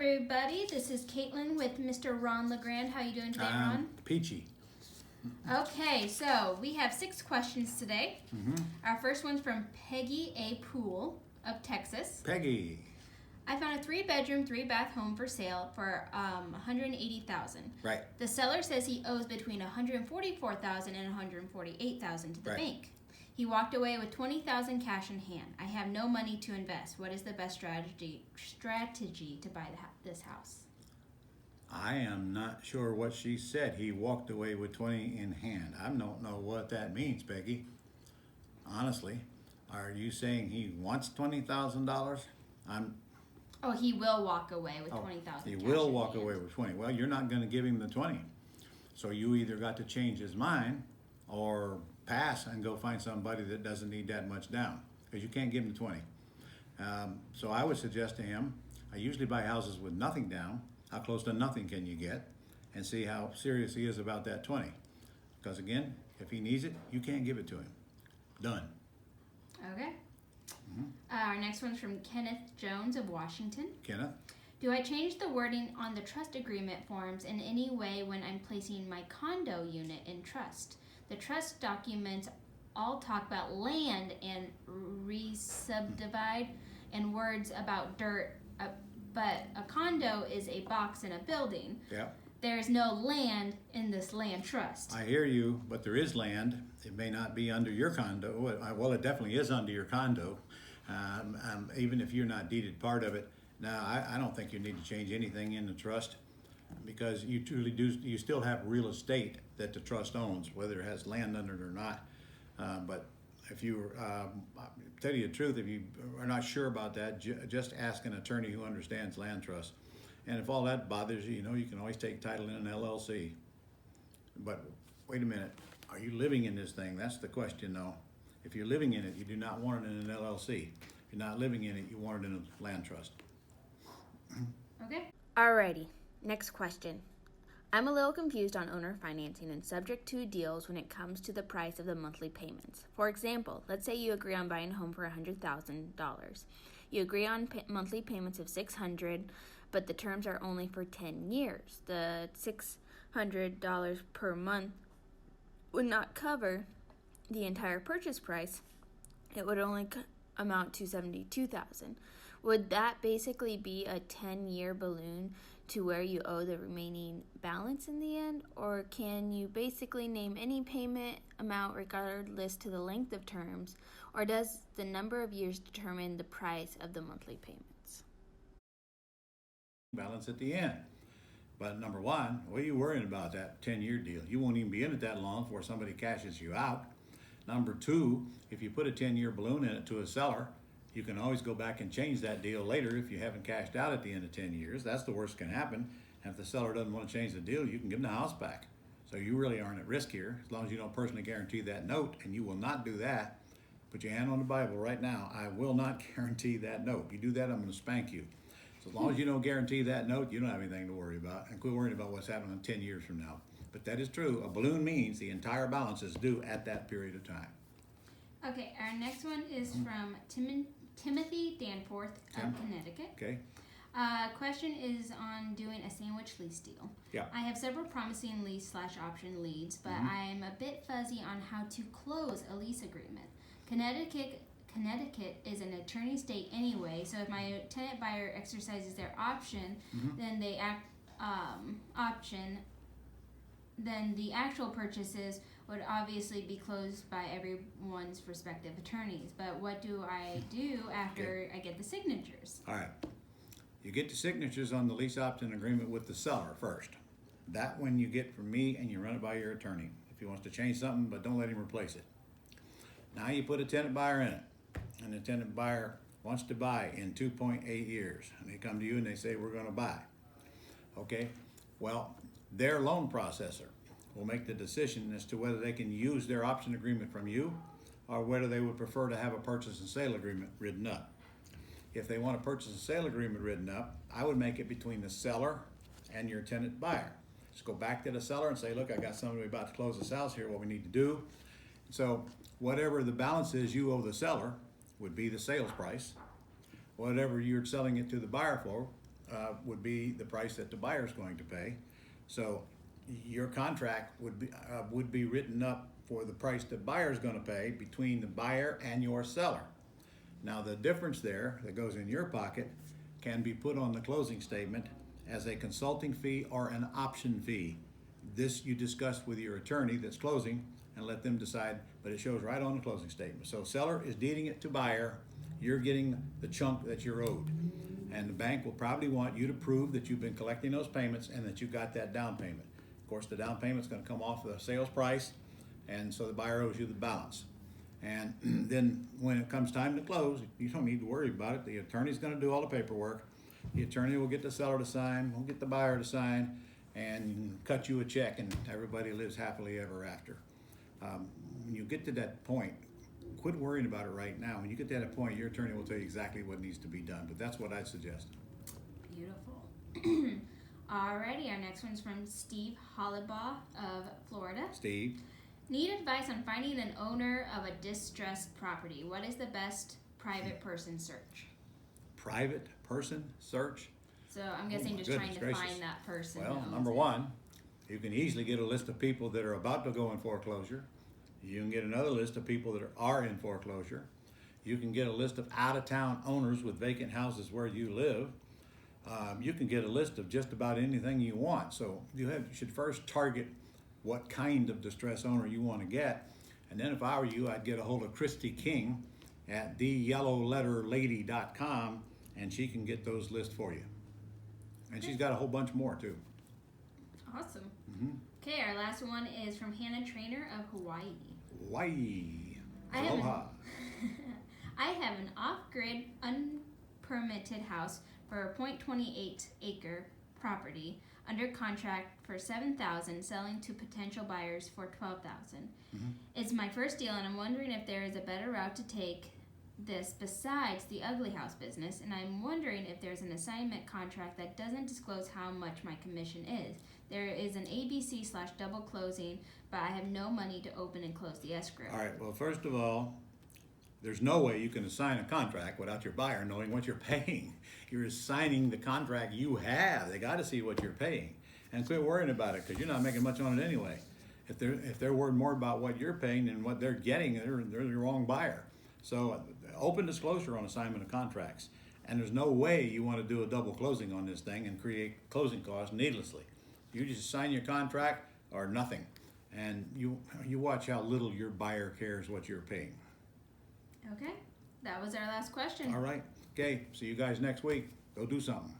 everybody. This is Caitlin with Mr. Ron LeGrand. How are you doing today, Ron? Peachy. Okay, so we have 6 questions today. Our first one's from Peggy A Poole of Texas. Peggy. I found a 3-bedroom, 3-bath home for sale for $180,000. Right. The seller says he owes between $144,000 and $148,000 to the bank. He walked away with $20,000 cash in hand. I have no money to invest. What is the best strategy to buy this house? I am not sure what she said. He walked away with 20 in hand. I don't know what that means, Peggy. Honestly, are you saying he wants $20,000? Oh, he will walk away with $20,000. He will walk away with 20. Well, you're not going to give him the 20. So you either got to change his mind or pass and go find somebody that doesn't need that much down, because you can't give him the 20. So I would suggest to him, I usually buy houses with nothing down. How close to nothing can you get? And see how serious he is about that 20. Because again, if he needs it, you can't give it to him. Done. Okay. Our next one's from Kenneth Jones of Washington. Kenneth? Do I change the wording on the trust agreement forms in any way when I'm placing my condo unit in trust? The trust documents all talk about land and re-subdivide and words about dirt, but a condo is a box in a building. Yeah. There is no land in this land trust. I hear you, but there is land. It may not be under your condo. Well, it definitely is under your condo, even if you're not deeded part of it. Now, I don't think you need to change anything in the trust, because you truly do. You still have real estate that the trust owns, whether it has land under it or not. But if you, tell you the truth, if you are not sure about that, just ask an attorney who understands land trust. And if all that bothers you, you can always take title in an LLC. But wait a minute, are you living in this thing? That's the question, though. If you're living in it, you do not want it in an LLC. If you're not living in it, you want it in a land trust. Okay. Alrighty, next question. I'm a little confused on owner financing and subject to deals when it comes to the price of the monthly payments. For example, let's say you agree on buying a home for $100,000. You agree on monthly payments of $600, but the terms are only for 10 years. The $600 per month would not cover the entire purchase price. It would only amount to $72,000. Would that basically be a 10-year balloon to where you owe the remaining balance in the end? Or can you basically name any payment amount regardless to the length of terms? Or does the number of years determine the price of the monthly payments? Balance at the end. But number one, what are you worrying about that 10-year deal? You won't even be in it that long before somebody cashes you out. Number two, if you put a 10-year balloon in it to a seller, you can always go back and change that deal later if you haven't cashed out at the end of 10 years. That's the worst that can happen. And if the seller doesn't want to change the deal, you can give them the house back. So you really aren't at risk here, as long as you don't personally guarantee that note, and you will not do that. Put your hand on the Bible right now. I will not guarantee that note. If you do that, I'm going to spank you. So as long as you don't guarantee that note, you don't have anything to worry about. And quit worrying about what's happening 10 years from now. But that is true. A balloon means the entire balance is due at that period of time. Okay, our next one is from Timothy Danforth of Connecticut. Okay. Question is on doing a sandwich lease deal. Yeah. I have several promising lease/option leads, but I'm a bit fuzzy on how to close a lease agreement. Connecticut is an attorney state anyway, so if my tenant buyer exercises their option, then the actual purchases would obviously be closed by everyone's respective attorneys. But what do I do after I get the signatures? All right. You get the signatures on the lease option agreement with the seller first. That one you get from me, and you run it by your attorney if he wants to change something, but don't let him replace it. Now you put a tenant buyer in it, and the tenant buyer wants to buy in 2.8 years. And they come to you and they say, we're going to buy. Okay? Well, their loan processor will make the decision as to whether they can use their option agreement from you or whether they would prefer to have a purchase and sale agreement written up. If they want a purchase and sale agreement written up, I would make it between the seller and your tenant buyer. Just go back to the seller and say, look, I got somebody about to close this house here, what we need to do. So whatever the balance is you owe the seller would be the sales price. Whatever you're selling it to the buyer for would be the price that the buyer's going to pay. So your contract would be written up for the price the buyer's going to pay between the buyer and your seller. Now the difference there that goes in your pocket can be put on the closing statement as a consulting fee or an option fee. This you discuss with your attorney that's closing and let them decide, but it shows right on the closing statement. So seller is deeding it to buyer, you're getting the chunk that you're owed. And the bank will probably want you to prove that you've been collecting those payments and that you got that down payment. Of course, the down payment's going to come off the sales price, and so the buyer owes you the balance. And then when it comes time to close, you don't need to worry about it. The attorney's going to do all the paperwork. The attorney will get the seller to sign, will get the buyer to sign, and cut you a check, and everybody lives happily ever after. When you get to that point, quit worrying about it right now. When you get to that point, your attorney will tell you exactly what needs to be done, but that's what I'd suggest. Beautiful. Alrighty, our next one's from Steve Hollibaugh of Florida. Steve? Need advice on finding an owner of a distressed property. What is the best private person search? Private person search? So I'm guessing just trying to find that person. Well, number one, you can easily get a list of people that are about to go in foreclosure. You can get another list of people that are in foreclosure. You can get a list of out-of-town owners with vacant houses where you live. You can get a list of just about anything you want. So you should first target what kind of distress owner you want to get. And then if I were you, I'd get a hold of Christy King at theyellowletterlady.com, and she can get those lists for you. And she's got a whole bunch more too. Awesome. Okay, our last one is from Hannah Trainer of Hawaii. Hawaii. Aloha. I have an off-grid, unpermitted house for a 0.28 acre property under contract for $7,000, selling to potential buyers for $12,000. It's my first deal, and I'm wondering if there is a better route to take this besides the ugly house business, and I'm wondering if there's an assignment contract that doesn't disclose how much my commission is. There is an ABC/double closing, but I have no money to open and close the escrow. All right, well, first of all, there's no way you can assign a contract without your buyer knowing what you're paying. You're assigning the contract you have. They got to see what you're paying. And quit worrying about it, because you're not making much on it anyway. If they're worried more about what you're paying than what they're getting, they're the wrong buyer. So open disclosure on assignment of contracts. And there's no way you want to do a double closing on this thing and create closing costs needlessly. You just sign your contract or nothing. And you watch how little your buyer cares what you're paying. Okay, that was our last question. All right. Okay, see you guys next week. Go do something.